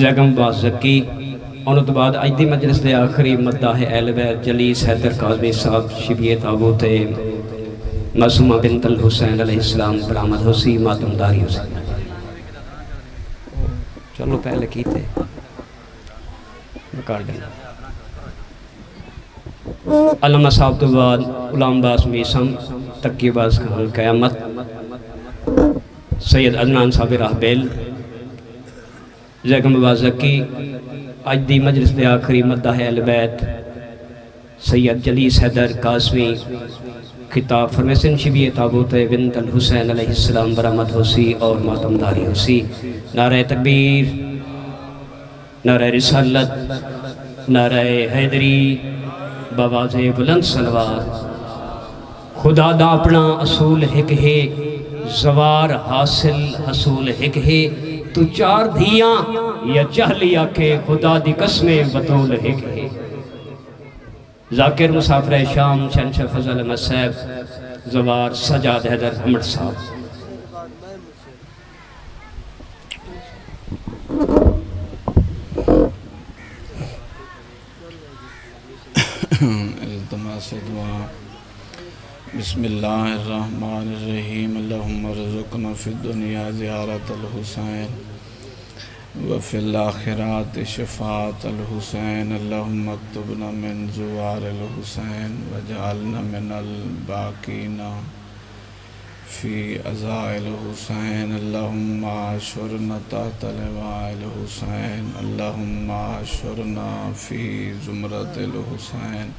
زیگم باز زکی انہوں تو بعد اجدی مجلس دے آخری مدہ ہے اہل بیت جلیس حیدر کاظمی صاحب شبیہ تابوت معصومہ بنت الحسین علیہ السلام برآمد حسی ماتم داری حسین چلو پہلے کیتے مکار دینا علامہ صاحب تو بعد غلام باز میسم تقی باز خان قیامت سید عدنان صاحب راہبیل زیگم باز زکی اجدی مجلس دے آخری مدہ ہے اہل بیت سید جلیس حیدر کاظمی خطاب فرمیسن شبیہ تابوت بنت الحسین علیہ السلام برآمد حسی اور ماتم داری حسی نعرہ تکبیر نعرہ رسالت نعرہ حیدری بواز بلند صلوات خدا دا اپنا اصول ہک ہے زوار حاصل حصول ہک ہے تو چار دھیاں یا چہلیا کے خدا دی قسمیں بطول ہک ہے ذاکر مسافر شام شہنشاہ فضل احمد صاحب زوار سجاد حیدر حمد صاحب التماس دعا بسم اللہ الرحمن الرحیم اللہم رزقنا فی الدنیا زیارت الحسین وفی الآخرات شفاعت الحسین اللہم اکتبنا من زوار الحسین وجعلنا من الباقین فی عزاء الحسین اللہم عاشرنا تحت لواء الحسین اللہم عاشرنا فی زمرت الحسین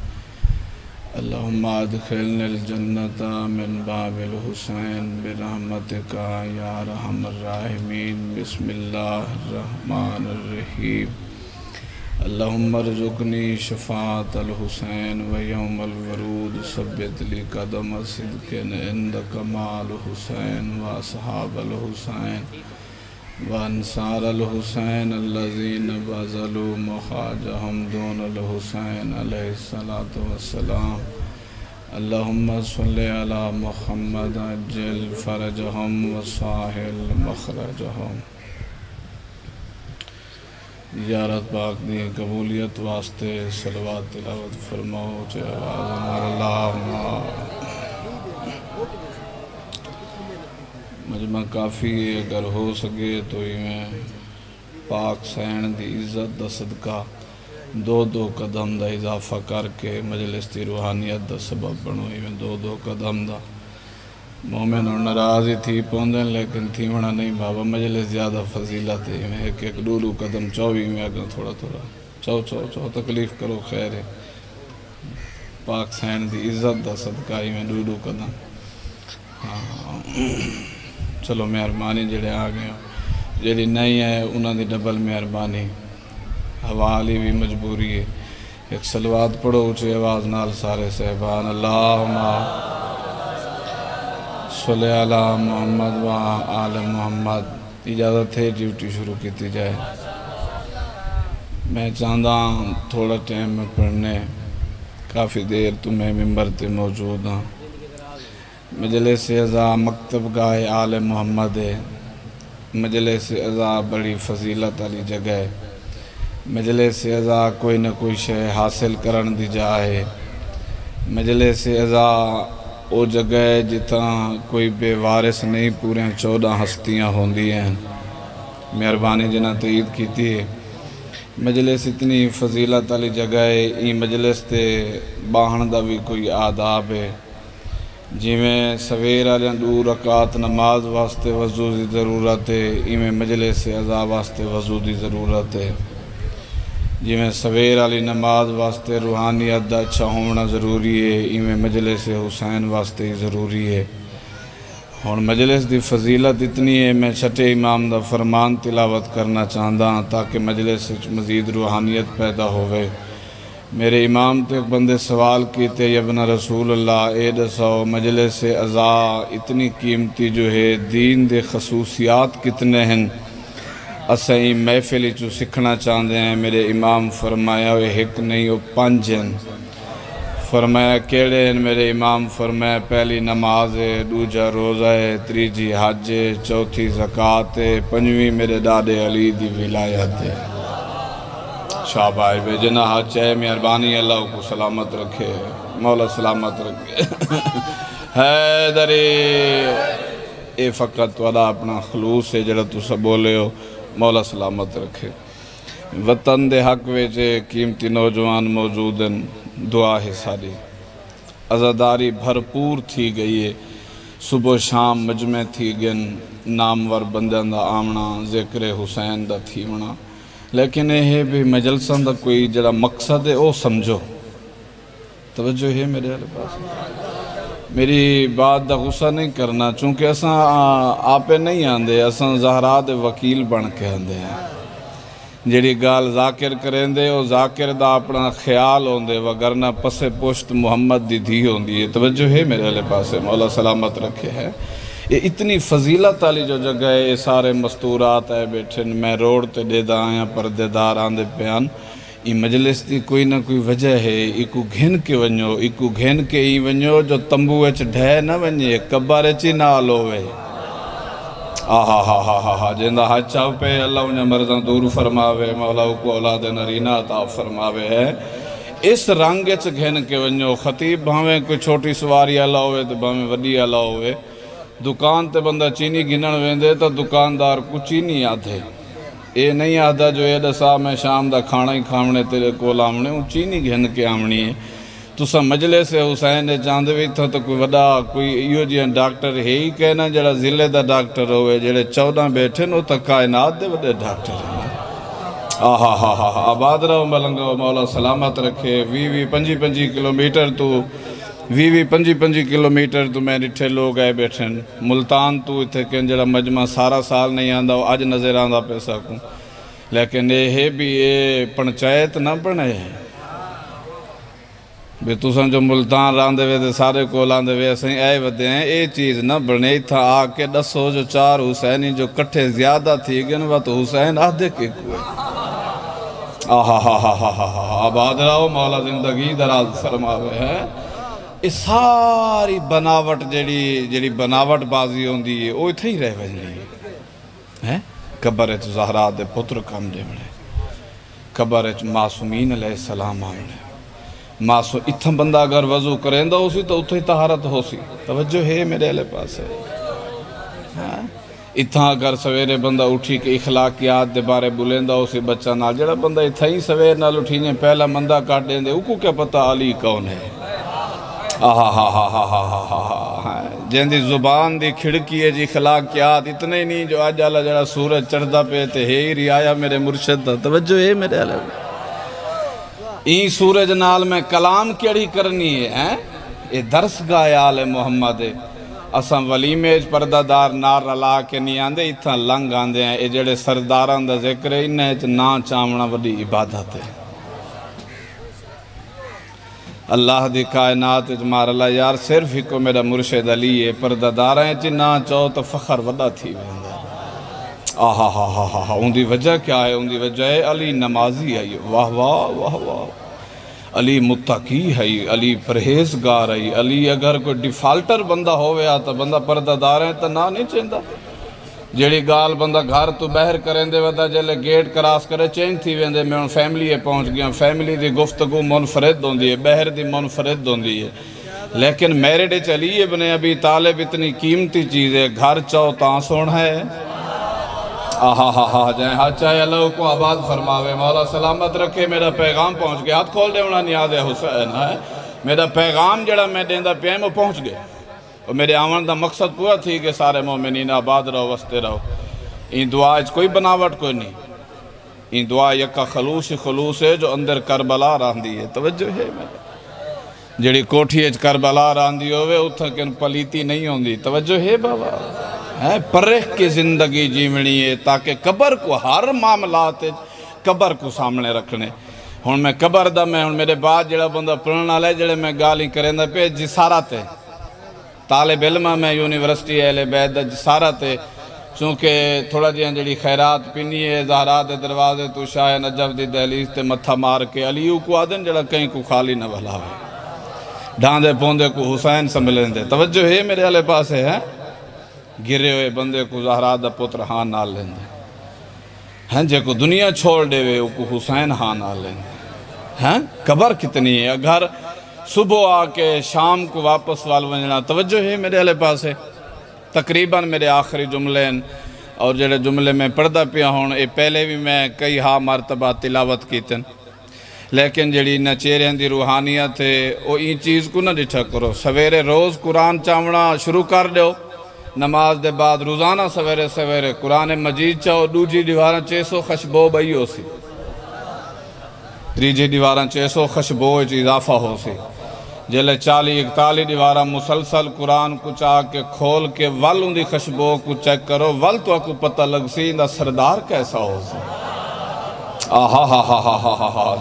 اللہم ادخلنا الجنت من باب الحسین برحمتک یا ارحم الراحمین بسم اللہ الرحمن الرحیم اللہم ارزقنی شفاعت الحسین ویوم الورود ثبت لی قدم صدق عند کمال الحسین واصحاب الحسین وانصار الحسین الذین بذلوا مخاجہم دون الحسین علیہ السلام اللہم صلی علی محمد عجل فرجہم وساہل مخرجہم زیارت پاک دی قبولیت واسطے صلوات تلاوت فرماؤ چاہے آواز اللہ مجمع کافی ہے اگر ہو سکے تو میں پاک سین دی عزت دا صدقہ دو قدم دا اضافہ کر کے مجلس دی روحانیت دا سبب بنوئی میں دو قدم دا مومن اور ناراضی تھی پوندن لیکن تھی وڑا نہیں بابا مجلس زیادہ فضیلت ہے میں ایک دو قدم چوئی میں اگر تھوڑا چو تکلیف کرو خیر ہے پاک سین دی عزت دا صدقہ ہی میں دو قدم چلو مہربانی جڑے آ گئے جڑی نہیں ہے انہاں دی ڈبل مہربانی حوالی بھی مجبوری ہے ایک صلوات پڑھو اچھی آواز نال سارے صحبان اللہم صلی علی محمد و آل محمد اجازت ہے ڈیوٹی شروع کیتی جائے میں چاہتا تھوڑا ٹائم میں پڑھنے کافی دیر تمہیں ممبر تے موجود ہاں مجلس اعزا مکتب گاہ آل محمد ہے مجلس اعزا بڑی فضیلت علی جگہ ہے مجلس اعزا کوئی نہ کوئی شے حاصل کرن دی جائے مجلس اعزا او جگہ ہے جتنا کوئی بے وارث نہیں پورے 14 ہستیاں ہوندی ہیں مہربانی جنہ تعید کیتی ہے مجلس اتنی فضیلت علی جگہ ہے این مجلس تے باہن دا بھی کوئی آداب ہے جی میں سویر علیہ 2 رکعت نماز واسطے وضو دی ضرورت ہے ایمیں مجلس اعزا واسطے وضو دی ضرورت ہے جی میں سویر علی نماز واسطے روحانیت دا اچھا ہونا ضروری ہے ایمیں مجلس حسین واسطے ضروری ہے اور مجلس دی فضیلت اتنی ہے میں چھٹے امام دا فرمان تلاوت کرنا چاہتا ہوں تاکہ مجلس مزید روحانیت پیدا ہوئے میرے امام تو ایک بندے سوال کیتے ابن رسول اللہ اے دسو مجلس اعزا اتنی قیمتی جو ہے دین دے خصوصیات کتنے ہیں اسیں محفلی چو سکھنا چاہتے ہیں میرے امام فرمایا وہ ایک نہیں وہ 5 ہیں فرمایا کیڑے ہیں میرے امام فرمایا پہلی نماز ہے دوجا روزہ ہے تیجی حج ہے چوتھی زکوٰۃ ہے 5ویں میرے ڈاڈے علی دی ولایت ہے شاہ بھائی بے جنہ ہاتھ چاہے مہربانی اللہ کو سلامت رکھے مولا سلامت رکھے حیدری اے فقط والا اپنا خلوص ہے جڑا تو سب بولے ہو مولا سلامت رکھے وطن دے حق ویچے قیمتی نوجوان موجود ہیں دعا ہے ساری عزاداری بھرپور تھی گئی ہے صبح شام مجمع تھی گن نامور بندیاں دا آمنا ذکر حسین دا تھی منا لیکن یہ بھی مجلسان دا کوئی جڑا مقصد ہے وہ سمجھو توجہ ہے میرے علیہ پاس میری بات دا غصہ نہیں کرنا چونکہ اساں آپے نہیں آندے اساں زہرا دے وکیل بن کے آندے ہیں جڑی گال ذاکر کریں دے وہ ذاکر دا اپنا خیال ہوندے وگرنہ پس پشت محمد دی دھی ہوندی ہے توجہ ہے میرے علیہ پاس مولا سلامت رکھے ہے یہ اتنی فضیلت والی جو جگہ ہے یہ سارے مستورات ہے بیٹھن میں روڈ تے دے دا آیا پردے دار آندے پیان یہ مجلس دی کوئی نہ کوئی وجہ ہے ایکو گھن کے ونجو ایکو گھن کے ہی ونجو جو تمبو اچ ڈھے نہ ونجے کبار اچی نال ہوئے جندہ حج چاو پہ اللہ انہیں مرضان دور فرماوے مولا کو اولاد نرینہ عطا فرماوے ہے اس رنگ اچ گھن کے ونجو خطیب بھاویں کوئی چھوٹی سواری اللہ ہوئے تو بھاویں وڈی اللہ ہوئے دکان تے بندہ چینی گنن ویندے تو دکاندار کو چینی آدھے اے نہیں آدھا جو اے دسا میں شام دا کھانا ہی کھامنے تیرے کو لامنے وہ چینی گھن کے آمنی ہے تو سا مجلس حسین نے چاندوی تھا تو کوئی وڈا کوئی ایو جی ڈاکٹر ہے ہی کہنا جڑا ضلع دا ڈاکٹر ہوئے جڑے 14 بیٹھے نو تا کائنات دے وڈے ڈاکٹر ہیں آباد رہو ملنگا مولا سلامت رکھے 20-25 کلومیٹر تو 20-25 کلومیٹر تو میں ڈٹھے لوگ آئے بیٹھن ملتان تو اتھے کہ جڑا مجمع سارا سال نہیں آندہ وہ آج نظر آندہ پیسہ کو لیکن یہ بھی یہ پنچایت نہ بنے بے تُساں جو ملتان راندے وے دے سارے کو لاندے وے اسیں آئے ودے ہیں اے چیز نہ بنے تھا آکے دسو جو 4 حسینی جو کٹھے زیادہ تھی گن وہ تو حسین آدھے کے کوئے آباد رہو مولا زندگی دراز فرماوے ہے اس ساری بناوٹ جڑی بناوٹ بازی ہوندی ہے وہ اتھے ہی رہ وجلی ہے قبرت زہرا دے پتر کم دے ملے قبرت معصومین علیہ السلام آمنے اتھا بندہ اگر وضو کریں دا ہو سی تو اتھا ہی طہارت ہو سی توجہ ہے میرے علیہ پاس ہے اتھا اگر سویرے بندہ اٹھی کہ اخلاقیات دے بارے بلندہ ہو سی بچہ نال جڑا بندہ اتھا ہی سویر نال اٹھینے پہلا مندہ کاٹ دیں دے اوکو کیا پتہ علی کون ہے جن دی زبان دی کھڑکی ہے جی اخلاقیات اتنے ہی نہیں جو آج اللہ جڑا سورج چڑھدا پہ تے ہے ہی رعایا میرے مرشد دا توجہ ہے میرے علیہ این سورج نال میں کلام کیڑی کرنی ہے اے درس گاہ آل محمد اساں ولیمیج پردہ دار نار رلا کے نہیں آندے اتھا لنگ آندے ہیں اے جڑے سرداران دا ذکر ہے انہیں نا چامنا وڈی عبادت ہے اللہ دی کائنات اجمار اللہ یار صرف ہی کو میرا مرشد علی ہے پردہ دار ہیں چی نا چاہو تو فخر وڈا تھی ان دی وجہ کیا ہے ان دی وجہ ہے علی نمازی ہے واہ واہ واہ واہ علی متقی ہے علی پرہیزگار ہے علی اگر کوئی ڈیفالٹر بندہ ہوئے آتا بندہ پردہ دار ہے تو نہ نہیں چاہتا جیڑی گال بندہ گھر تو بہر کریں دے ودا جلے گیٹ کراس کرے چینج تھی ویندے میں ان فیملی ہے پہنچ گیا فیملی دی گفتگو منفرد ہوندی ہے بہر دی منفرد ہوندی ہے لیکن میرے چلی ابن ابی طالب اتنی قیمتی چیز ہے گھر چاہو تاں سون ہے جائیں ہاتھ چاہے اللہ کو آباد فرماوے مولا سلامت رکھے میرا پیغام پہنچ گیا ہاتھ کھول دے ہونا نیاز ہے حسین ہے میرا پیغام جڑا میں دیندہ پیم وہ پہنچ گئے اور میرے آمن دا مقصد پورا تھی کہ سارے مومنین آباد رہو وستے رہو این دعا اچ کوئی بناوٹ کوئی نہیں این دعا یکا خلوص ہے جو اندر کربلا راندی ہے توجہ ہے میرے جڑی کوٹھی اچ کربلا راندی ہوئے اتھا کن پلیتی نہیں ہوندی توجہ ہے بابا پرخ کی زندگی جیونی ہے تاکہ قبر کو ہر معاملات قبر کو سامنے رکھنے ہون میں قبر دا میں ہون میرے بعد جڑا بندہ پڑھنا لے جڑے میں گالی کریں دا پہ جسارت ہے طالب علمہ میں یونیورسٹی اہل بیت دا جسارت ہے چونکہ تھوڑا جیاں جڑی خیرات پینی ہے زہرات دروازے تو شاہ نجف دی دہلیز تے متھا مار کے علیو کو آدن جڑا کہیں کو خالی نہ بھلا ہوئے ڈھاندے پوندے کو حسین سمبلیں دے توجہ ہے میرے علیہ پاس ہے گرے ہوئے بندے کو زہرا دا پتر ہاں نال لیندے ہیں جے کو دنیا چھوڑ دے وے کو حسین ہاں نہ لیں ہیں قبر کتنی ہے گھر صبح آ کے شام کو واپس وال ونجنا توجہ ہے میرے علیہ پاس ہے تقریباً میرے آخری جملے اور جڑے جملے میں پڑھدا پیا ہون اے پہلے بھی میں کئی ہاں مرتبہ تلاوت کیتن لیکن جڑی نہ چہرے دی روحانیت ہے وہ این چیز کو نہ ڈٹھا کرو سویرے روز قرآن چاونا شروع کر دیو نماز دے بعد روزانہ سویرے سویرے قرآن مجید چاہو دوجی دیواراں 600 خشبو بئی ہو سی تریجی دیواراں 600 خشبو اضافہ ہو سی جلے 40-41 دیواراں مسلسل قرآن کو چاہ کے کھول کے ول ان دی خشبو کو چیک کرو ول تو آپ کو پتہ لگ سی اندہ سردار کیسا ہو سی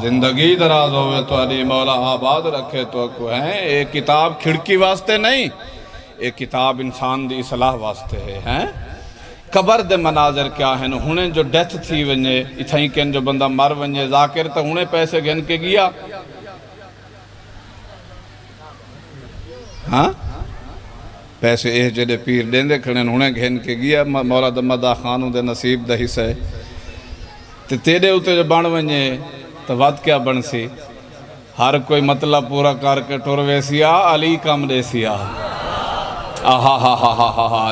زندگی دراز ہوئے تو علی مولا آباد رکھے تو کو ہیں ایک کتاب کھڑکی واسطے نہیں ایک کتاب انسان دی اصلاح واسطے ہیں قبر دے مناظر کیا ہیں ہنے جو ڈیتھ تھی ونجے اتھائیں کن جو بندہ مر ونجے ذاکر تا ہنے پیسے گھن کے گیا ہاں پیسے اے جڑے پیر دیندے کھڑے ہنے گھن کے گیا مولا دمدہ خانوں دے نصیب دے حصے تے تیرے ہوتے جو بن ونجے تو وقت کیا بن سی ہر کوئی مطلب پورا کر کے ٹوروے سیا علی کم دے سیا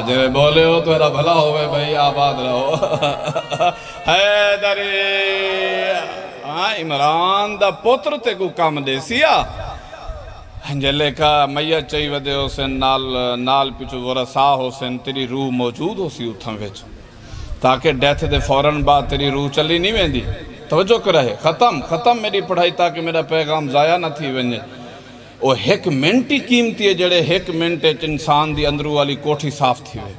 جب بولے ہو تو ایرا بھلا ہوئے بھئی آباد رہو حیدری عمران دا پتر تے کو کم دے سیا جلے کا میت چاہی ودے ہو سن نال پچھو ورسا ہو سن تیری روح موجود ہو سی اتھاں ویچ تاکہ ڈیتھ دے فوراً بعد تیری روح چلی نہیں ویندی توجہ کرے ختم میری پڑھائی تاکہ میرا پیغام ضائع نہ تھی ونجے وہ ایک منٹ ہی قیمتی ہے جڑے ایک منٹ انسان دی اندرو والی کوٹھی صاف تھی ہوئے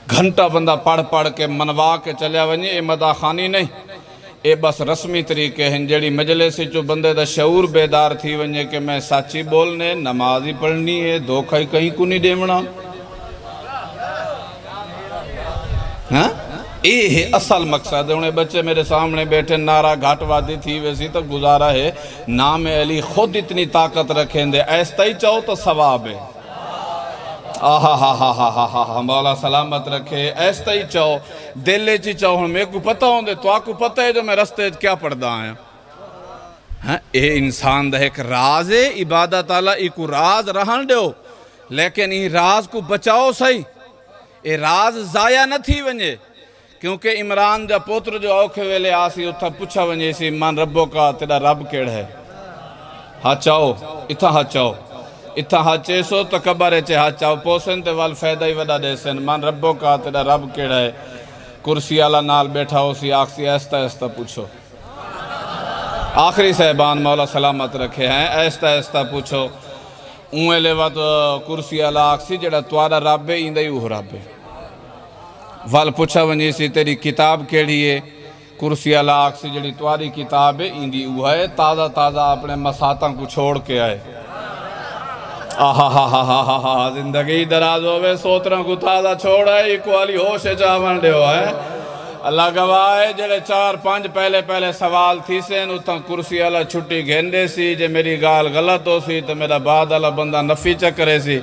گھنٹہ بندہ پڑھ کے منوا کے چلیا ونجے اے مدہ خانی نہیں اے بس رسمی طریقے ہیں جڑی مجلس جو بندے دا شعور بیدار تھی ونجے کہ میں سچی بولنے نمازی پڑھنی ہے دھوکہ کہیں کو نہیں دیونا ہاں اے اصل مقصد ہے انہیں بچے میرے سامنے بیٹھے نعرہ گھاٹ وادی تھی ویسی تو گزارا ہے نام علی خود اتنی طاقت رکھیں دے ایستا ہی چاہو تو ثواب ہے مولا سلامت رکھے ایستا ہی چاہو دل لے چی چاہو میں کو پتہ ہوں دے تو آپ کو پتہ ہے جو میں رستے کیا پڑھدا آیا اے انسان دا ایک راز ہے عبادت اللہ ایک راز رہن دیو لیکن ای راز کو بچاؤ صحیح اے راز ضائع نہ تھی ونجے کیونکہ عمران جا پوتر جو اوکھے ویلے آسی اتھا پچھا ونجے سی من ربو کا تیرا رب کیڑ ہے ہاں چاہو اتھا ہاں چاہو اتھا ہاں چیسو تو کبر ہے ہاں چاہو پوسن تے وال فیدہ ہی ودا دے سن من ربو کا تیرا رب کیڑ ہے کرسی اللہ نال بیٹھا ہو سی آکسی ایستا ایستا پوچھو آخری صاحبان مولا سلامت رکھے ہیں ایستا ایستا پوچھو اوہ لے وقت کرسی اللہ آکسی جڑا توارا رب ہے ایندہ ہی اوہ رب ہے وال پوچھا ونجی سی تیری کتاب کیڑی ہے کرسی اللہ آکسی جڑی تواری کتاب ہے ایندی اوہ ہے تازہ اپنے مساتاں کو چھوڑ کے آئے زندگی دراز ہوئے سوتروں کو تازہ چھوڑ ہے ایکوالی ہوش چاہون دے ہو ہے اللہ گواہ ہے جڑے 4-5 پہلے سوال تھی سین اتھاں کرسی اللہ چھٹی گھندے سی جے میری گال غلط ہو سی تو میرا بعد اللہ بندہ نفی چکرے سی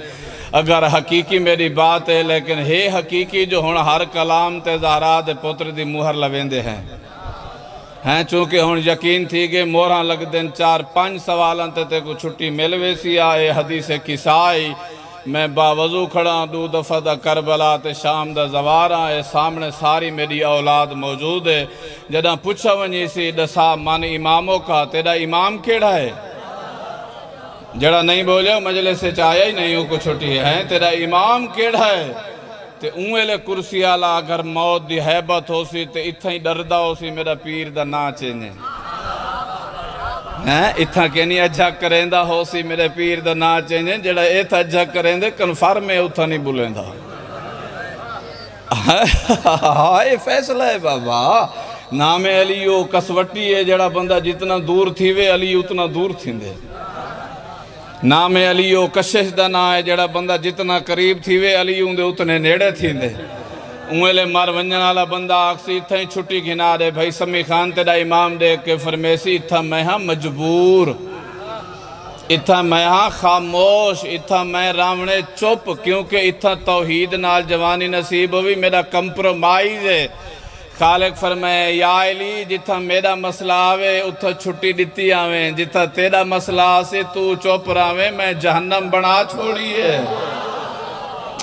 اگر حقیقی میری بات ہے لیکن ہے حقیقی جو ہون ہر کلام تے زہرات پتر دی مہر لویندے ہیں چونکہ ہون یقین تھی کہ مورہاں لگ دن 4-5 سوالان تے کو چھٹی ملوے سی آئے حدیث کسائی میں باوضو کھڑا دو دفعہ دا کربلا تے شام دا زوارا ہے سامنے ساری میری اولاد موجود ہے جدہ پوچھا ونجی سی دسا من اماموں کا تیرا امام کیڑا ہے جڑا نہیں بولے مجلس سے چاہیا ہی نہیں ہو کو چھوٹی ہے تیرا امام کیڑا ہے تے اونویلے کرسی آلا اگر موت دی حیبت ہو سی تے اتھا ہی ڈردہ ہو سی میرا پیر دا نا چینجے اتھا کینی اجھک کریندہ ہو سی میرے پیر دا نا چینجے جڑا ایتھا اجھک کریندے کنفرم ہے اتھا نہیں بولیندہ یہ فیصلہ ہے بابا نام علیو کسوٹی ہے جڑا بندہ جتنا دور تھی وے علی اتنا دور تھیندے نام علیو کشش دا نا ہے جڑا بندہ جتنا قریب تھی وے علی ہوں دے اتنے نیڑے تھیندے اوہلے مار ونجن والا بندہ آکسی اتھا ہی چھٹی گھنا دے بھائی سمی خان تیرا امام دے کے فرمیسی اتھا میں ہاں مجبور اتھا میں ہاں خاموش اتھا میں رامنے چپ کیونکہ اتھا توحید نال جوانی نصیب ہوئی میرا کمپرومائز ہے خالق فرمائے یا علی جتھا میرا مسئلہ آوے اتھا چھٹی دیتی آویں، جتھا تیرا مسئلہ آسے تو چوپ راویں، میں جہنم بنا چھوڑی ہے۔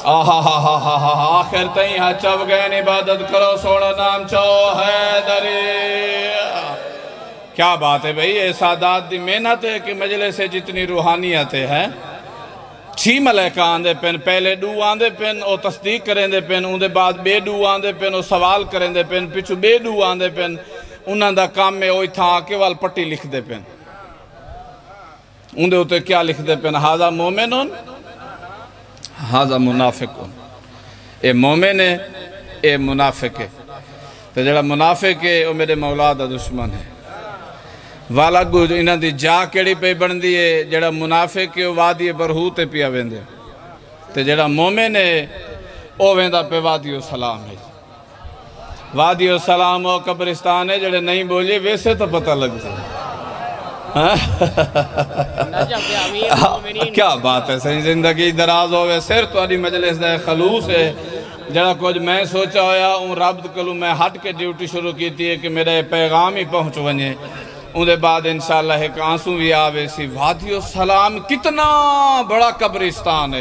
آخر تئیں ہاں چو گئے عبادت کرو سوڑا نام چو حیدری۔ کیا بات ہے بھئی، یہ سادات دی محنت ہے کہ مجلس سے جتنی روحانیتیں ہیں، 6 ملائکہ آندے پن، پہلے 2 آندے پن او تصدیق کریں دے پن، اندے بعد بے 2 آندے پن او سوال کریں دے پن، پچھو بے 2 آندے پن، انہاں دا کام میں اوئی تھا آکے وال پٹی لکھ دے پن۔ اندے ہوتے کیا لکھ دے پن؟ ہاذا مومنون ہاذا منافقون۔ اے مومن ہے، اے منافق ہے۔ تو جڑا منافق ہے وہ میرے مولا دا دشمن ہے۔ والا گو انہاں دی جا کیڑی پہ بن دی ہے، جڑا منافق ہے وہ وادی برہوت پیا ویندے، تے جڑا مومن ہے وہ ویندہ پہ وادی السلام ہے۔ وادی السلام وہ قبرستان ہے، جڑے نہیں بولیے ویسے تو پتہ لگ جائے۔ کیا بات ہے، صحیح زندگی دراز ہوئے، سر تو آدھی مجلس دے خلوص ہے۔ جڑا کچھ میں سوچا ہویا ان رب کلو میں ہٹ کے ڈیوٹی شروع کی تھی کہ میرے پیغام ہی پہنچ ونجے، ان دے بعد انشاءاللہ ایک آنسوں بھی آوے سی۔ وادی السلام کتنا بڑا قبرستان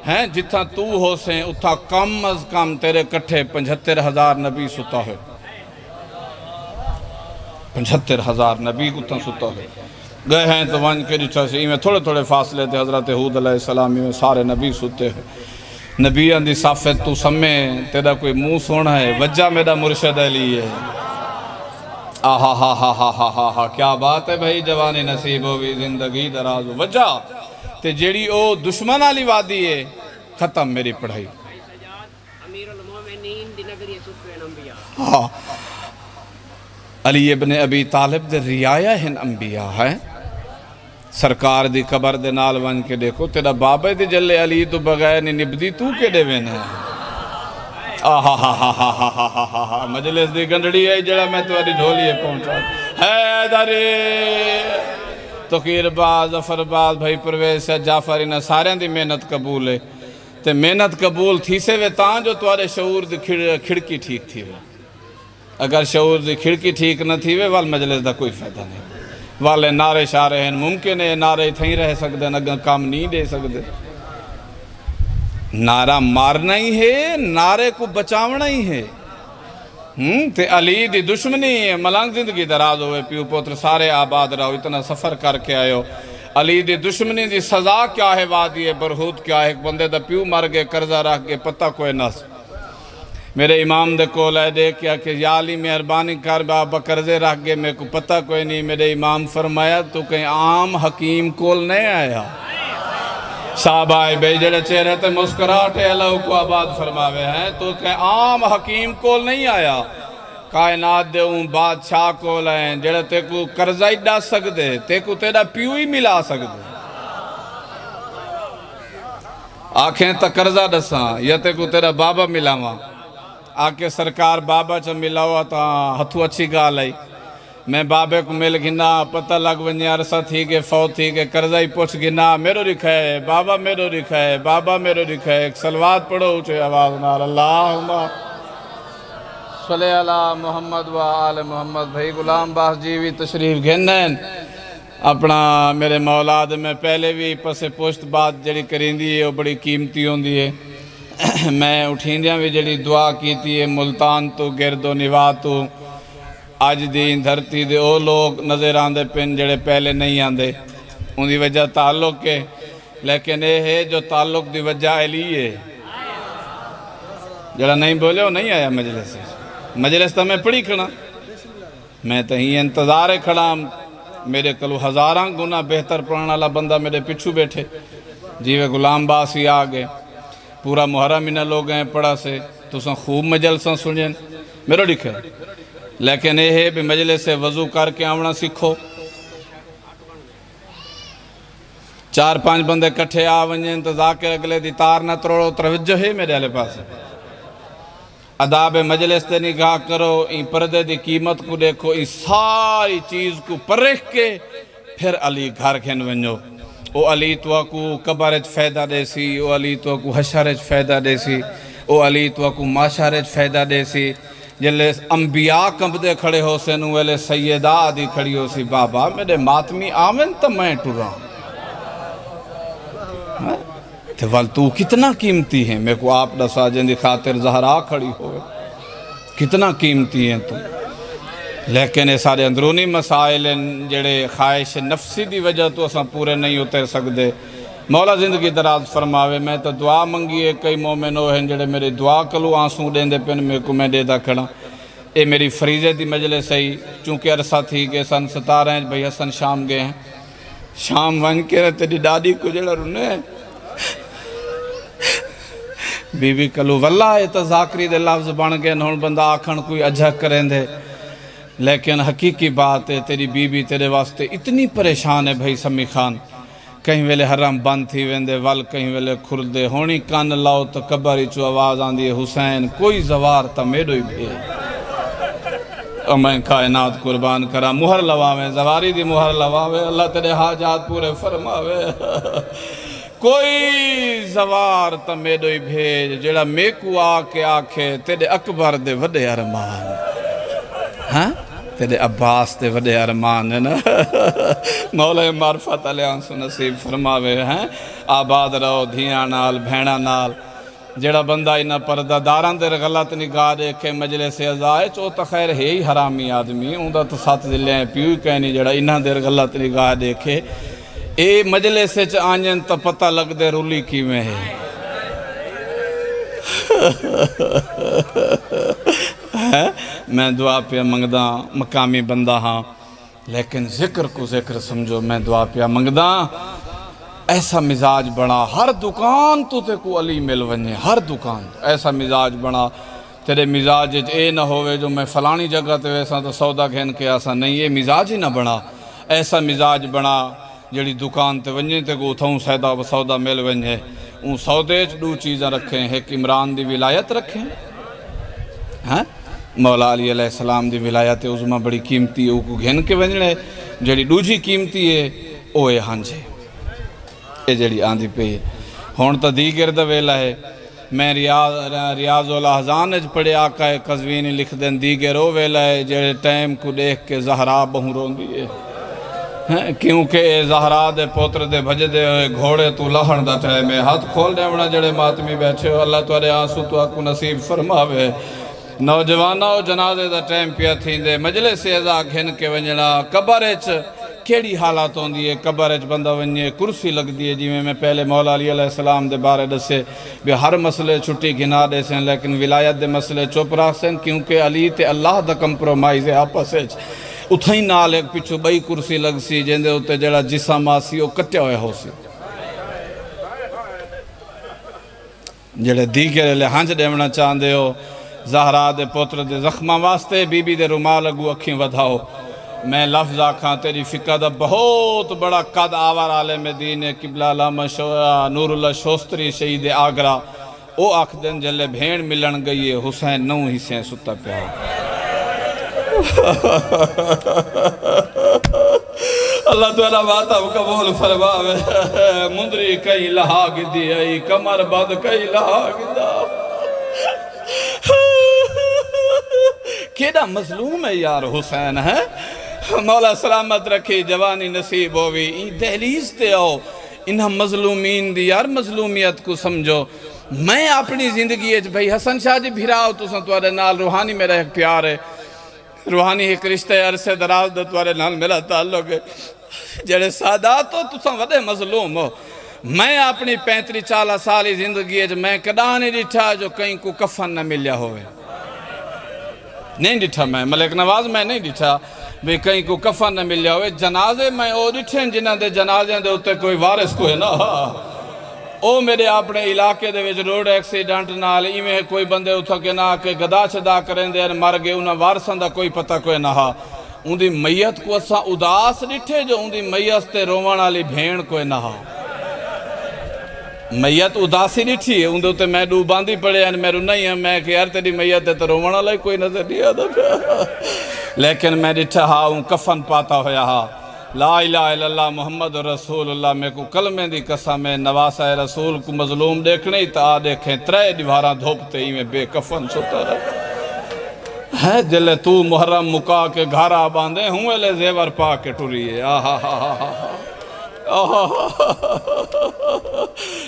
ہے، جتھا تو ہو سے اتھا کم از کم تیرے کٹھے 75,000 نبی ستا ہے۔ 75,000 نبی اتھا ستا ہے۔ گئے ہیں تو ون کے جتھا سے میں تھوڑے تھوڑے فاصلے تھے، حضرت حود علیہ السلام میں سارے نبی ستے ہیں۔ نبیان دی صفت تو سمیں تیرا کوئی منہ سونا ہے، وجہ میرا مرشد علی ہے۔ کیا بات ہے بھائی، جوانی نصیب ہوئی زندگی دراز ہو۔ وجہ تے جیڑی او دشمن علی وادی ہے، ختم میری پڑھائی۔ علی ابن ابی طالب دے ریایہ ہن انبیاء ہے۔ سرکار دی قبر دے نال ون کے دیکھو، تیرا بابا دی جلے علی تو بغیر نہیں نبدی تو کے دے وین ہے۔ مجلس دی گنڈڑی ہے جڑا میں تمہاری ڈھولیے پہنچا۔ حیدری تقیر باز ظفر باز بھائی پرویز سے جعفر انہا سارے دی محنت قبول ہے، تے محنت قبول تھی سے وے تاں جو تمہارے شعور دی کھڑکی ٹھیک تھی وے۔ اگر شعور دی کھڑکی ٹھیک نہ تھی وے وال مجلس دا کوئی فائدہ نہیں۔ والے نعرے شارے ہیں، ممکن ہے نعرے تھیں رہ سکتے ہیں، اگر کام نہیں دے سکتے۔ نعرہ مارنا ہی ہے، نعرے کو بچاونا ہی ہے۔ تے علی دی دشمنی ہے، ملنگ زندگی دراز ہوئے، پیو پوتر سارے آباد رہو، اتنا سفر کر کے آئے ہو۔ علی دی دشمنی دی سزا کیا ہے، وادی برہوت کیا ہے، ایک بندے دا پیو مر گئے، قرضہ رکھ گئے، پتہ کوئی نس۔ میرے امام دے کول ہے دے کیا کہ یا علی مہربانی کر بابا قرضے رکھ گئے، میرے کو پتہ کوئی نہیں۔ میرے امام فرمایا تو کہیں عام حکیم کول نہیں آیا۔ صاحب آئے بے جڑے چہرے تے مسکراٹے اللہ کو آباد فرماوے ہیں، تو کہ عام حکیم کول نہیں آیا، کائنات دے ان بادشاہ کول ہیں جڑے تے کو قرضہ ہی ڈا سکتے، تے کو تیرا پیو ہی ملا سکتے۔ آنکھیں تا قرضہ ڈساں یا تے کو تیرا بابا ملاواں، آکے سرکار بابا چا ملا ہوا تا ہتھو اچھی گال آئی، میں بابے کو مل گھنا، پتہ لگ ونجے عرصہ تھی کہ فوت تھی کہ قرضہ ہی پوچھ گھنا، میرو رکھا ہے بابا، میرو رکھا ہے بابا، میرو رکھا ہے۔ ایک سلوات پڑھو اچھے آواز نال، اللہم صلی اللہ محمد و آل محمد۔ بھائی غلام باس جی بھی تشریف گھنن اپنا میرے مولاد میں پہلے بھی پسے پوشت بات جڑی کریں دی ہے وہ بڑی قیمتی ہوں دی ہے۔ میں اٹھیندیاں بھی جڑی دعا کیتی ہے ملتان تو گرد و نواح تو آج دین دھرتی دے او لوگ نظر آندے پن جڑے پہلے نہیں آندے، ان دی وجہ تعلق ہے، لیکن یہ ہے جو تعلق دی وجہ علی ہے۔ جڑا نہیں بولے وہ نہیں آیا مجلس سے، مجلس تا میں پڑھی کھڑا، میں تا ہی انتظار کھڑا، میرے کلو ہزاراں گناہ بہتر پڑھنا والا بندہ میرے پچھو بیٹھے، جیوے غلام باس ہی آگے، پورا محرم انہا لوگ ہیں پڑھا سے، تو سن خوب مجلساں سنجھیں، میرو لکھے، لیکن یہ ہے بھی مجلس سے وضو کر کے آونا سکھو، 4-5 بندے کٹھے آونجیں تو ذاکر اگلے دی تار نہ تروڑو، توجہ ہے میرے علیہ پاس۔ اداب مجلس تے نگاہ کرو، این پردے دی قیمت کو دیکھو، این ساری چیز کو پرکھ کے پھر علی گھر کھن ونجو۔ او علی تو کو قبرج فیدہ دے سی، او علی تو کو حشرج فیدہ دے سی، او علی تو کو معاشرج فیدہ دے سی۔ جلے انبیاء کمبدے کھڑے ہو سے نویلے سیدہ آدھی کھڑی ہو سی بابا میرے ماتمی آمن تا میں ٹورا تے وال تو کتنا قیمتی ہیں میں کو آپ دسا جن دی خاطر زہرا کھڑی ہوئے کتنا قیمتی ہیں تم لیکن یہ سارے اندرونی مسائل جڑے خواہش نفسی دی وجہ تو اساں پورے نہیں اتر سکدے مولا زندگی دراز فرماوے میں تو دعا منگی ہے کئی مومن ہو ہیں جڑے میری دعا کلو آنسوں دیں دے پن میں کو میں دے دا کھڑا اے میری فریضے دی مجلس ہے چونکہ عرصہ تھی کہ سن 17 ہیں بھئی حسن شام گئے ہیں شام ون کے رہے تیری ڈاڈی کو جڑا رنے ہیں بی بی کلو واللہ یہ تو ذاکری دے لفظ بن گئے نون بندہ آکھن کوئی اجھک کریں دے لیکن حقیقی بات ہے تیری بی بی تیرے واسطے اتنی پریشان ہے بھائی سمی خان کہیں ویلے حرم بند تھی ویندے ول کہیں ویلے کھردے ہونی کان لاؤ تو کبری چو آواز آن دیئے حسین کوئی زوار تا میڈو ہی بھی اور میں کائنات قربان کرا مہر لواوے زواری دی مہر لواوے اللہ تیرے حاجات پورے فرماوے کوئی زوار تا میڈو ہی بھیج جیڑا میکو آکے آکھے تیرے اکبر دے وڈے ارمان ہاں تیرے عباس تے وڈے ارمان ہے نا مولا معرفت علیہ آنسو نصیب فرماوے ہیں آباد رہو دھیاں نال بھیڑا نال جڑا بندہ انہا پردہ داران دیر غلط نگاہ دیکھے مجلس ازائے چو تا خیر ہے ہی حرامی آدمی اندھا تو ساتھ دلیں پیوئی کہنی جڑا انہا دیر غلط نگاہ دیکھے اے مجلس چ آنجن تا پتہ لگ دے رولی کی میں ہے میں دعا پہ منگدہ مقامی بندہ ہاں لیکن ذکر کو ذکر سمجھو میں دعا پہ منگدہ ایسا مزاج بنا ہر دکان تو تے کو علی مل ونجے ہر دکان ایسا مزاج بنا تیرے مزاج اے نہ ہوئے جو میں فلانی جگہ تے ویسا تو سودا گھن کے ایسا نہیں یہ مزاج ہی نہ بنا ایسا مزاج بنا جڑی دکان تے ونجے تے کو اتھاؤں سودا مل ونجے ان سودے دو چیزیں رکھیں ایک عمران دی ولایت رکھیں ہاں مولا علی علیہ السلام دی ولایت عظمہ بڑی قیمتی ہے وہ کو گھن کے ونجنے جڑی دوجی قیمتی ہے اوے ہانجے یہ جڑی آندھی پہ ہے ہون تا دیگر دا ویلا ہے میں ریاض الاحزان اج پڑے آقا قزوینی لکھ دیں دیگر او ویلا ہے جڑے ٹائم کو دیکھ کے زہرا بہوں رون دیئے کیونکہ زہرا دے پوتر دے بھج دے گھوڑے تو لہن دا ٹائم ہے ہاتھ کھول دے بنا جڑے ماتمی بیٹھے ہو اللہ توارے آنسو تو آکو نصیب فرماوے نوجوانہ و جنازے دا ٹائم پیا تھیں دے مجلس ازا گھن کے ونجنا قبرچ کیڑی حالات ہوں دیئے قبرچ بندہ ونجے کرسی لگ دیئے جی میں پہلے مولا علی علیہ السلام دے بارے دسے بھی ہر مسئلے چھٹی گھنا دے سیں لیکن ولایت دے مسئلے چوپ رکھ سیں کیونکہ علی تے اللہ دا کمپرومائز ہے آپس ہے اتھائی نال ایک پچھو بئی کرسی لگ سی جن دے ہوتے جڑا جسم آسی وہ کٹیا ہوئے ہو سی جڑے دیگر لے ہنج دیونا چاندے ہو زہرا دے پوتر دے زخمہ واسطے بی بی دے رومال اگو اکھیں ودھاؤ میں لفظ آکھاں تیری فقہ دا بہت بڑا قد آور عالم دین قبلہ علامہ نور اللہ شوستری شہید آگرہ او آکھ دن جلے بھین ملن گئی حسین نو حصیں ستا پہ اللہ تعالیٰ بات اب قبول فرماوے مندری کئی لہا گدی ہے کمر بد کئی لہا گدہ کیڑا مظلوم ہے یار حسین ہے مولا سلامت رکھی جوانی نصیب ہوئی این دہلیز تے آؤ انہا مظلومین دی یار مظلومیت کو سمجھو میں اپنی زندگی ہے بھئی حسن شاہ جی بھیراؤ تو سن توارے نال روحانی میرا ایک پیار ہے روحانی ایک رشتہ عرصے دراز دا توارے نال میرا تعلق ہے جڑے سادات ہو تو سن وڈے مظلوم ہو میں اپنی 35-40 سالی زندگی ہے میں کدانے ڈٹھا جو کہیں کو کفن نہ ملیا ہوئے نہیں ڈٹھا میں ملک نواز میں نہیں ڈٹھا بھی کہیں کو کفن نہ ملیا ہوئے جنازے میں او ڈٹھیں جنہ دے جنازے دے ہوتے کوئی وارث کوئی نہ او میرے اپنے علاقے دے وچ روڈ ایکسیڈنٹ نال ایویں کوئی بندے اتھا کے نہ کہ گدا چدا کریں دے مر گئے انہاں وارثاں دا کوئی پتہ کوئی نہ ان دی میت کو اساں اداس ڈٹھے جو ان دی میت تے روون والی بھین کوئی نہ میت اداسی ڈٹھی ہے ان دے میں ڈو باندھی پڑے ہیں میں نہیں ہے میں کہ یار تیری میت ہے تو روون والا کوئی نظر نہیں آتا لیکن میں ڈٹھا ہاں ان کفن پاتا ہویا ہاں لا الہ الا اللہ محمد رسول اللہ میں کو کلمے دی قسم ہے نواسہ رسول کو مظلوم دیکھنے ہی تا دیکھیں 3 دیواراں دھوپتے ہی میں بے کفن ستا رہا ہے جلے تو محرم مکا کے گھارا باندھے ہوں لے زیور پا کے ٹوریے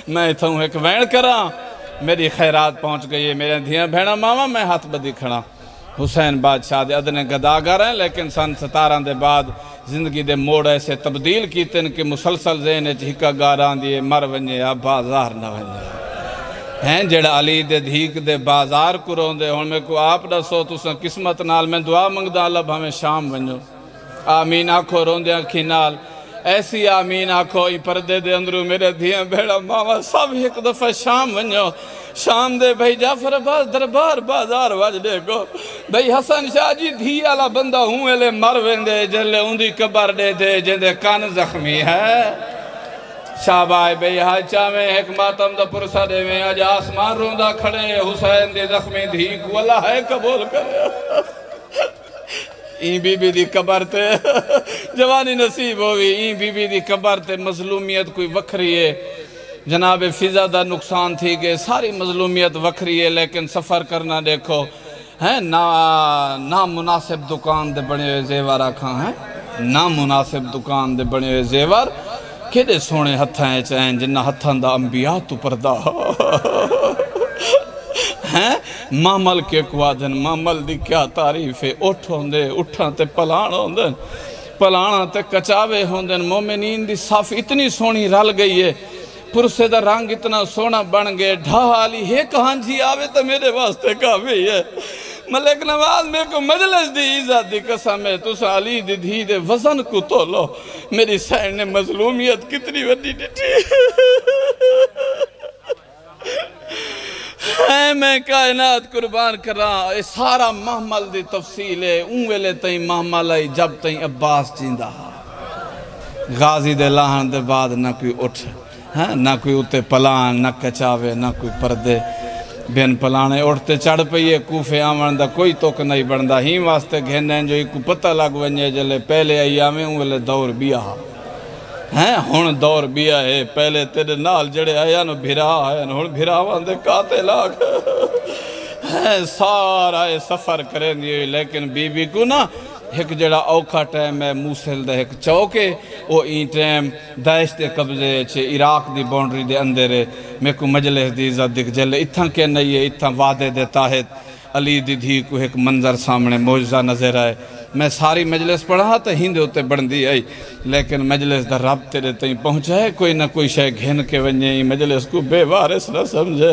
میں اتھا ہوں ایک وین کراں میری خیرات پہنچ گئی ہے میرے دھیاں بھیڑا ماما میں ہاتھ بدی کھڑا حسین بادشاہ دے ادنے گداگر ہیں لیکن سن 17 دے بعد زندگی دے موڑ ایسے تبدیل کیتے ہیں کہ مسلسل ذہنے چہکا گاران دیئے مر ونجے یا بازار نہ ونجے ہیں جڑا علی دے دھیک دے بازار کو رون دے ہون میں کو آپ دسو تساں قسمت نال میں دعا منگدا اللہ ہمیں شام ونجو آمین آکھو رون دے آنکھی نال ایسی آمین آکھو ای پردے دے اندرو میرے دھیاں بھیڑا ماما سب ایک دفعہ شام ونجو شام دے بھئی جعفر عباس دربار بازار وج دے گو بھئی حسن شاہ جی دھی والا بندہ ہوں ایلے مر ویندے جلے اندی قبر دے دے جندے کان زخمی ہے شابائی بھئی ہاچا میں ایک ماتم دا پرسا دے میں آج آسمان روندہ کھڑے حسین دے زخمی دھی کو اللہ ہے قبول کرے این بی بی دی قبر تے جوانی نصیب ہوئی این بی بی دی قبر تے مظلومیت کوئی وکھری ہے جناب فضا دا نقصان تھی گئے ساری مظلومیت وکھری ہے لیکن سفر کرنا دیکھو ہیں نا مناسب دکان دے بڑے ہوئے زیور آکھاں ہیں نا مناسب دکان دے بڑے ہوئے زیور کدے سونے ہتھاں چاہیں جنہ ہتھاں دا انبیاء تو پردہ ہیں مامل کے کوادن مامل دی کیا تعریف ہے اٹھ ہوندے اٹھاں تے پلان ہوندے پلانا تے کچاوے ہوندے مومنین دی صاف اتنی سونی رل گئی ہے پرسے دا رنگ اتنا سونا بن گئے ڈھالی ہے کہاں جی آوے تو میرے واسطے کافی ہے ملک نواز میں کو مجلس دی عزت دی قسم ہے تو علی دی دھی دے وزن کو تو لو میری سین نے مظلومیت کتنی وڈی ڈٹی ہے میں کائنات قربان کر رہا ہے سارا محمل دی تفصیل ہے اون ویلے تائیں محمل ہے جب تائیں عباس چیندہ غازی دے لاہن دے بعد نہ کوئی اٹھ نہ کوئی اتے پلان نہ کچاوے نہ کوئی پردے بین پلانے اٹھتے چڑھ پئیے کوفے آمن دا کوئی توک نہیں بڑھندا ہی واسطے گھنیں جو ایک پتہ لگ ونجے جلے پہلے ایامیں انہوں دور بیا ہیں ہون دور بیا ہے پہلے تیرے نال جڑے آیا نو بھرا آیا نو بھرا واندے کاتے لاغ ہیں سارا سفر کریں دیئے لیکن بی بی کو نا ایک جڑا اوکھا ٹائم ہے موسیل دے ایک چوکے او این ٹائم داعش دے قبضے چھے عراق دی باؤنڈری دے اندرے میں کو مجلس دی عزت دکھ جلے اتھاں کے نہیں ہے اتھاں وعدے دے تاہت علی دی دھی کو ایک منظر سامنے موجزہ نظر آئے میں ساری مجلس پڑھا تو ہندے ہوتے بڑھندی آئی لیکن مجلس در رب تیرے تئیں پہنچائے کوئی نہ کوئی شے گھن کے ونجیں مجلس کو بے وارث نہ سمجھے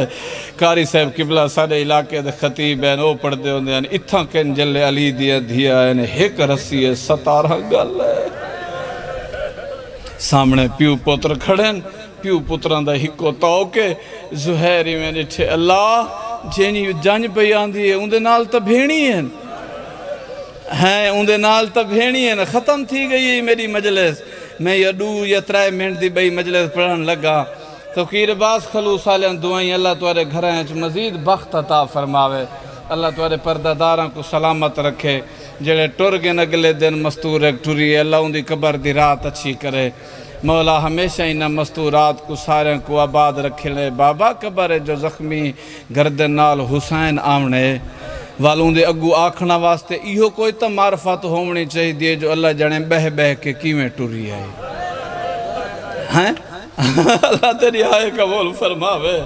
کاری صاحب قبلہ سارے علاقے دے خطیب ہیں وہ پڑھ دے ہوندے ہیں اتھاں کن جلے علی دیا دھیا ہے ایک رسی ہے 17 گل ہے سامنے پیو پتر کھڑیں پیو پتران دا ہکو تاؤ کے زہیری میں ڈٹھے اللہ جینی جانج پہ آندھی ہے اندے نال تا بھینی ہیں اندے نال تا بھینی ہیں ختم تھی گئی میری مجلس میں یا 2 یا 3 منٹ دی بھئی مجلس پڑھن لگا تو کیر باز خلوص آلیاں دعائیں اللہ توارے گھریں مزید بخت عطا فرماوے اللہ توارے پردہ داراں کو سلامت رکھے جڑے ٹر گئے اگلے دن مستور ایک ٹری اللہ ان دی قبر دی رات اچھی کرے مولا ہمیشہ انہ مستورات کو سارے کو آباد رکھے لے بابا قبر جو زخمی گردن نال حسین آمنے والوں دے اگو آکھنا واسطے ایہو کوئی تا معرفت ہونی چاہی دیئے جو اللہ جانے بہ بہ کے کیویں ٹری آئی ہیں اللہ تیری آئے قبول فرماوے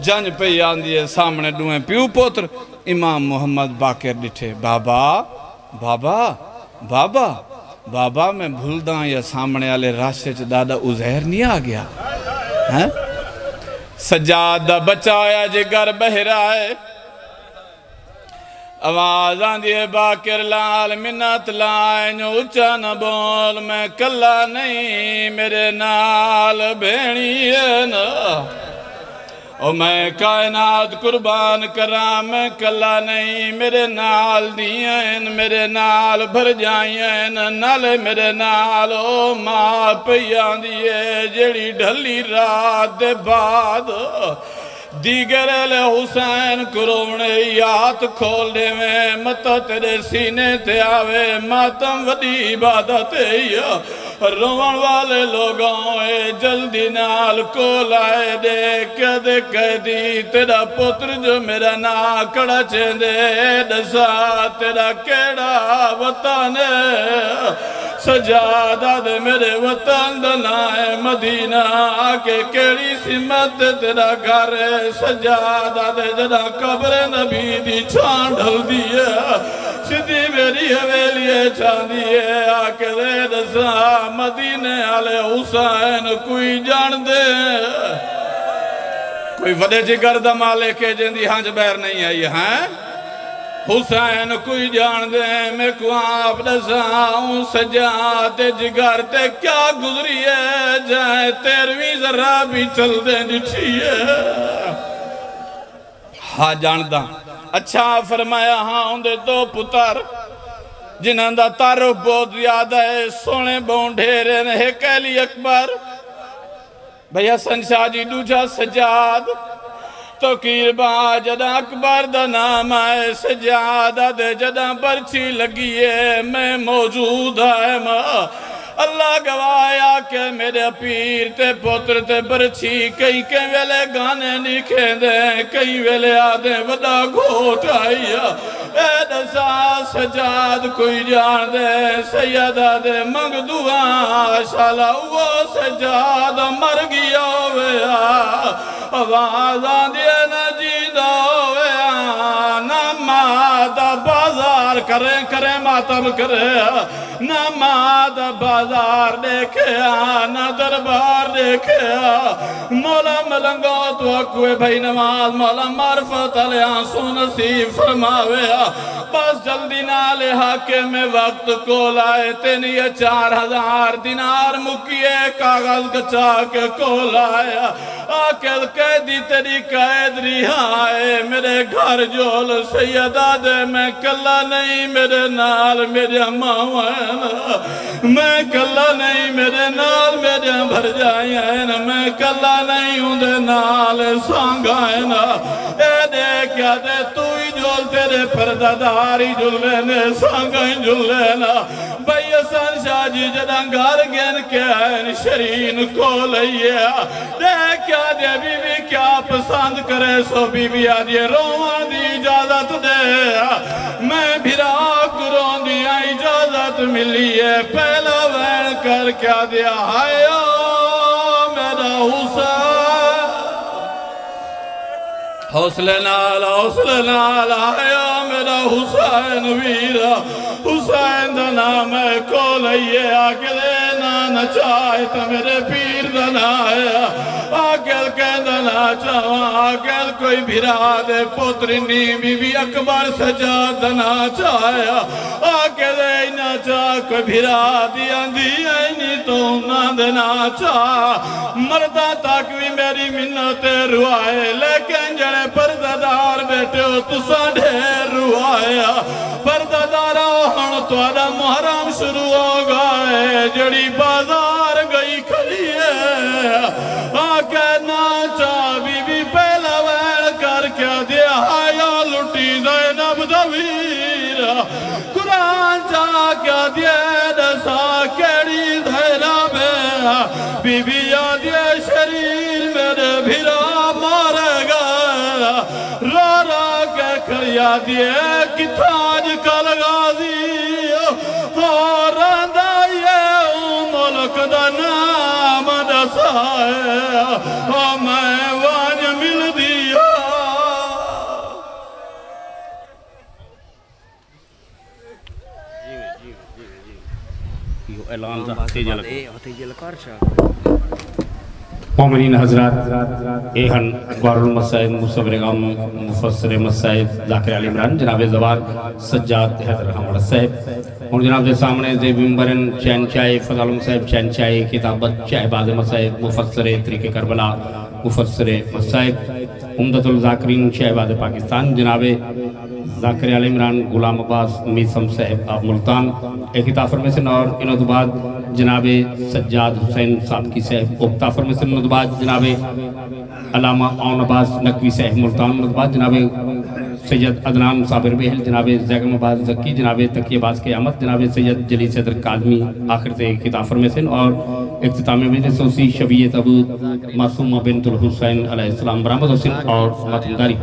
جنج پہ آندیے سامنے ڈوئیں پیو پوتر امام محمد باقر ڈٹھے بابا بابا بابا بابا میں بھولداں یا سامنے آلے راشے چھ دادا عزیر نہیں آگیا سجادہ بچایا جگر بہرائے آواز آندھیے باقر لال منت لائیں اچھا نہ بول میں کلا نہیں میرے نال بھینی ہے نا او میں کائنات قربان کرا میں کلا نہیں میرے نال دیئیں میرے نال بھر جائیں نالے میرے نال او ماں پیاں دیئے جڑی ڈھلی رات دے بعد دیگر لے حسین کرونے یاد کھول دے میں متا تیرے سینے تے آوے ماتم وڈی عبادت ہے روان والے لوگوں جلدی نال کو لائے دے کدے کدی تیرا پتر جو میرا نا کڑا چیندے دسا تیرا کیڑا وطن سجادہ دے میرے وطن دنائے مدینہ آکے کیڑی سمت تیرا گھر سجادہ دے جنا قبر نبی دی چھان ڈھل دیئے سیدھی میری حویلیے چھان دیئے آکے دے دسا مدینے آلے حسین کوئی جان دے کوئی وڈے جگر دا مالے کے جندی ہانج بیر نہیں آئی ہیں حسین کوئی جان دے میں کو آپ دساؤں سجاد جگر تے کیا گزری ہے جائے تیرویں ذرا بھی چل دے جٹھیے ہاں جاندہ اچھا فرمایا ہاں اندے دو پتر جنہاں دا تعارف بہت زیادہ ہے سونے بہن ڈھیرے نے کہلی اکبر بھئی حسن شاہ جی دوجہ سجاد تو کیر با جدہ اکبر دا نام آئے سجادہ دے جدہ برچی لگیے میں موجود آئے ماں اللہ گوایا کہ میرے پیر تے پتر تے برچی کئی کئی ویلے گانے لکھیں دیں کئی ویلے آدھیں وڈا گھوٹ آئیا اے دسا سجاد کوئی جان دے سیدہ دے منگ دعا شالا وہ سجاد مر گیا ہویا آواز آدھے نہ جیدہ ہویا نہ مادہ بازار کریں ماتم کرے نہ مادہ بازار دیکھیا نہ دربار دیکھیا مولا ملنگو تو اکوے بھائی نماز مولا معرفت علیہ سو نصیب فرماویا بس جلدی نالے حاکم میں وقت کو لائے تینی 4000 دینار مکیے کاغذ کچا کے کو لایا آکل قیدی تیری قید رہائے میرے گھر جول سیدہ دے میں کلا نہیں میرے نال میرے ماوائنا میں کلا نہیں میرے نال میرے بھر جائیں میں کلا نہیں ہوں دے نال سانگائنا اے دے کیا دے تو ہی جول تیرے پرداداری جلنے سانگائیں جلنا بھئی حسن شاہ جی جدہ گھر گین کے آئین شرین کو لئیے دے کیا دے بی بی کیا پسند کرے سو بی بی آدھے روان دی اجازت دے میں بھیرا کرون دی اجازت ملی ہے پہلا وین کر کیا دیا آیا میرا حوصلے نال آیا میرا حسین ویرا حسین دا نام ہے کو لئیے آکے دینا نچائے تا میرے پیر دا نایا آکل کہندہ ناچاواں آکل کوئی بھیرا دے پترنی بی بی اکبر سجاد دا ناچایا آکے دے ناچا کوئی بھیرا دیا اینی تو ناند ناچا مردہ تک بھی میری منت روائے لیکن جڑے پردادار بیٹے ہو تسا ڈھیر روائیا پردادارہ ہن تو آدھا محرم شروع ہو گئے جڑی بازار گئی کھلی ہے آکے ناچا بی بی پہلا وین کر کیا دیا آیا لٹی زینب دویرہ قرآن چاہ کیا دیا دسا کیڑی دھیرہ میں بی بی آدھے شریر میرے بھیرا مارے گا رو رو کے کھڑیا دیے کتاج کل غازی اور رندائیے ملک دا نام دسائے اور میں وانج مل دیا اعلان مومنین حضرات ایہن اخبار المسائد مصور غم مفسر مسائد ذاکر علی عمران جناب زوار سجاد حیدر حمد صاحب اور جناب دے سامنے زیب ممبرن چین چائے فضل علم صاحب چین چائے کتابت چائے باز مسائد مفسر طریق کربلا مفسر مسائد امدت الذاکرین چائے باز پاکستان جناب ذاکر علی عمران غلام عباس میسم صاحب آپ ملتان ایک خطاب فرمیسن، اور انہوں تو بعد جناب سجاد حسین صاحب کی صاحب اکتا فرمیسن، انہوں تو بعد جناب علامہ اون عباس نقوی صاحب ملتان، انہوں تو بعد جناب سید عدنان صابر بہل، جناب زیگم عباس زکی، جناب تقی عباس قیامت، جناب سید جلی صدر قادمی آخر سے خطاب فرمیسن، اور اختتام مجلس اسی شبیت ابو معصومہ بنت الحسین علیہ السلام برآمد حسین اور ماتمداری۔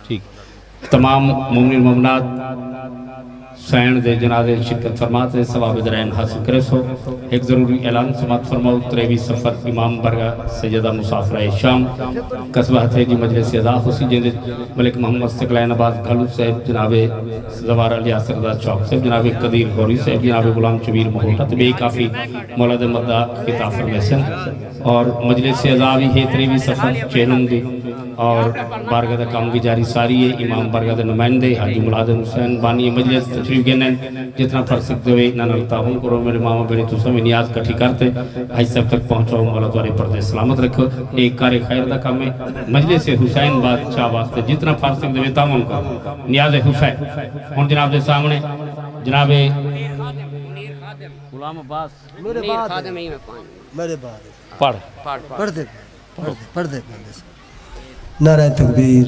ٹھیک، تمام مومنین مومنات سین دے جنازے شرکت فرمات دے ثواب درین حاصل کرے سو۔ ایک ضروری اعلان سماعت فرماؤ، 23 سفر امام برگاہ سیدہ مسافرہ شام قصبہ تھے جی مجلس ادا حسی جن ملک محمد استقلائن عباس گھلو صاحب، جناب زوار علی آسردہ چوک صاحب، جناب قدیر غوری صاحب، جناب غلام شبیر محوٹہ طبعی کافی مولد مدہ خطاب فرمیسن، اور مجلس ادا بھی ہے 23 سفر چہلم دی، اور بارگاہ دا کام بھی جاری ساری ہے۔ امام بارگاہ دا نمائندے حاجی ملازم حسین بانی مجلس تشریف گنن، جتنا پڑھ سکتے ہوئے اتنا نلتاہوں کرو، میرے ماما بڑی تو سمیں نیاز کٹھی کرتے حج صاحب تک پہنچاؤں، مولا دوارے پردے سلامت رکھو۔ ایک کار خیر دا کام ہے مجلس حسین بادشاہ واسطے جتنا پڑھ سکتے ہوئے تامن کرو، نیاز حسین ہون جناب دے سامنے جناب غلام عباس میرے بعد پڑھ پڑھ دے نعرہ تکبیر